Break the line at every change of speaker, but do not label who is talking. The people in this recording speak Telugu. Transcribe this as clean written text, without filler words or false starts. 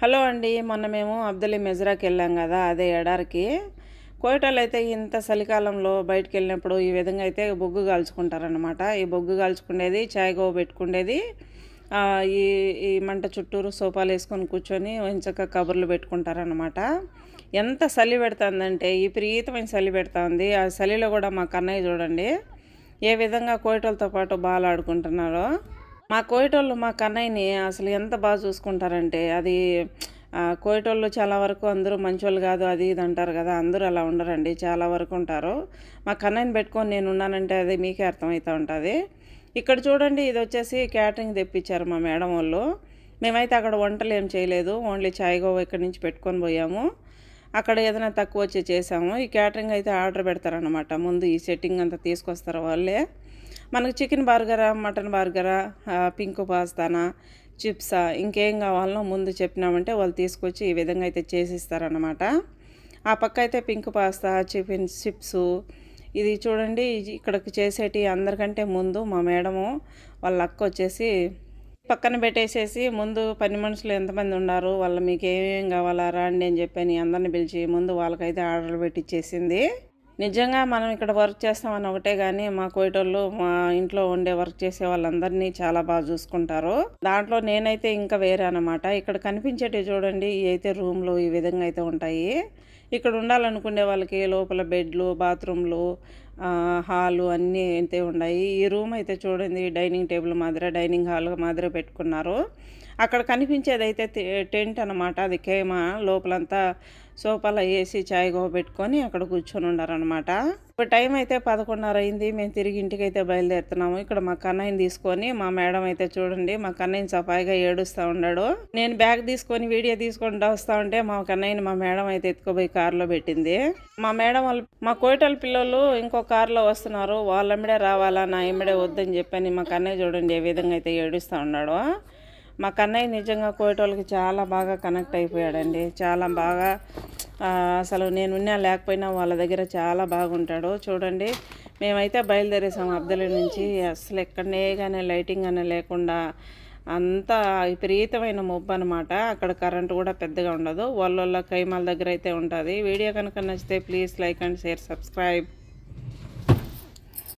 హలో అండి. మొన్న మేము అబ్దుల్ మెజ్రాకి వెళ్ళాం కదా, అదే ఎడారికి. కోయటోళ్ళు అయితే ఇంత చలికాలంలో బయటికెళ్ళినప్పుడు ఈ విధంగా అయితే బొగ్గు కాల్చుకుంటారనమాట. ఈ బొగ్గు కాల్చుకునేది, చాయ్ గోవ పెట్టుకునేది, ఈ ఈ మంట చుట్టూరు సోఫాలు వేసుకొని కూర్చొని ఎంచక్కా కబుర్లు పెట్టుకుంటారనమాట. ఎంత చలి పెడుతుందంటే విపరీతమైన చలి పెడుతుంది. ఆ చలిలో కూడా మా కన్నయ్య చూడండి ఏ విధంగా కోయటోళ్ళతో పాటు బాగా ఆడుకుంటున్నారో. మా కోయటోళ్ళు మా కన్నయ్యని అసలు ఎంత బాగా చూసుకుంటారంటే, అది కోయటోళ్ళు చాలా వరకు అందరూ మంచోళ్ళు కాదు అది ఇది అంటారు కదా, అందరూ అలా ఉండరండి, చాలా వరకు ఉంటారు. మా కన్నయ్యని పెట్టుకొని నేను ఉన్నానంటే అది మీకే అర్థమవుతూ ఉంటుంది. ఇక్కడ చూడండి, ఇది వచ్చేసి క్యాటరింగ్ తెప్పించారు మా మేడం వాళ్ళు. మేమైతే అక్కడ వంటలు ఏం చేయలేదు, ఓన్లీ చాయ్ గోవా ఇక్కడి నుంచి పెట్టుకొని పోయాము. అక్కడ ఏదైనా తక్కువ వచ్చి చేసాము. ఈ క్యాటరింగ్ అయితే ఆర్డర్ పెడతారనమాట, ముందు ఈ సెట్టింగ్ అంతా తీసుకొస్తారు వాళ్ళే. మనకు చికెన్ బర్గరా, మటన్ బర్గరా, పింక్ పాస్తానా, చిప్సా, ఇంకేం కావాలనో ముందు చెప్పినామంటే వాళ్ళు తీసుకొచ్చి ఈ విధంగా అయితే చేసిస్తారనమాట. ఆ పక్క అయితే పింక్ పాస్తా, చికెన్ చిప్సు, ఇది చూడండి ఇక్కడికి చేసేటి అందరికంటే ముందు మా మేడము వాళ్ళ అక్క వచ్చేసి పక్కన పెట్టేసేసి, ముందు పని మనుషులు ఎంతమంది ఉన్నారు, వాళ్ళు మీకు ఏమేమి కావాలా రండి అని చెప్పని అందరిని పిలిచి ముందు వాళ్ళకైతే ఆర్డర్ పెట్టిచ్చేసింది. నిజంగా మనం ఇక్కడ వర్క్ చేస్తామని ఒకటే కానీ మా కోయటోళ్ళు మా ఇంట్లో ఉండే వర్క్ చేసే వాళ్ళందరినీ చాలా బాగా చూసుకుంటారు. దాంట్లో నేనైతే ఇంకా వేరే అనమాట. ఇక్కడ కనిపించేటివి చూడండి, ఇవి అయితే రూమ్లు ఈ విధంగా అయితే ఉంటాయి. ఇక్కడ ఉండాలనుకునే వాళ్ళకి లోపల బెడ్లు, బాత్రూమ్లు, హాలు అన్నీ అయితే ఉన్నాయి. ఈ రూమ్ అయితే చూడండి డైనింగ్ టేబుల్ మాదిరి, డైనింగ్ హాల్ మాదిరి పెట్టుకున్నారు. అక్కడ కనిపించేది అయితే టెంట్ అనమాట, అది కేమ. లోపలంతా సోఫాలో వేసి చాయ్ గోవ పెట్టుకొని అక్కడ కూర్చొని ఉన్నారనమాట. ఇప్పుడు టైం అయితే 11:30 అయింది. మేము తిరిగి ఇంటికి అయితే బయలుదేరుతున్నాము. ఇక్కడ మా కన్నయ్యని తీసుకొని మా మేడం అయితే చూడండి, మా కన్నయ్యని సఫాయిగా ఏడుస్తూ ఉన్నాడు. నేను బ్యాగ్ తీసుకొని వీడియో తీసుకుంటూ వస్తూ ఉంటే మా కన్నయ్యని మా మేడం అయితే ఎత్తుకుపోయి కారులో పెట్టింది. మా మేడం వాళ్ళు మా కోయటోళ్ళ పిల్లలు ఇంకో కారులో వస్తున్నారు, వాళ్ళెమ్మడే రావాలా, నా ఎమ్మడే వద్దని చెప్పని మా కన్నయ్య చూడండి ఏ విధంగా అయితే ఏడుస్తూ ఉన్నాడు. మా కన్నయ్య నిజంగా కోయటోళ్ళకి చాలా బాగా కనెక్ట్ అయిపోయాడండి, చాలా బాగా. అసలు నేనున్నా లేకపోయినా వాళ్ళ దగ్గర చాలా బాగుంటాడు. చూడండి మేమైతే బయలుదేరేసాము అబ్దుల్ నుంచి. అసలు ఎక్కడనే కానీ లైటింగ్ అనే లేకుండా అంతా విపరీతమైన మబ్బు అనమాట. అక్కడ కరెంటు కూడా పెద్దగా ఉండదు. వాళ్ళ కైమాల దగ్గర అయితే ఉంటుంది. వీడియో కనుక నచ్చితే please like and share, subscribe.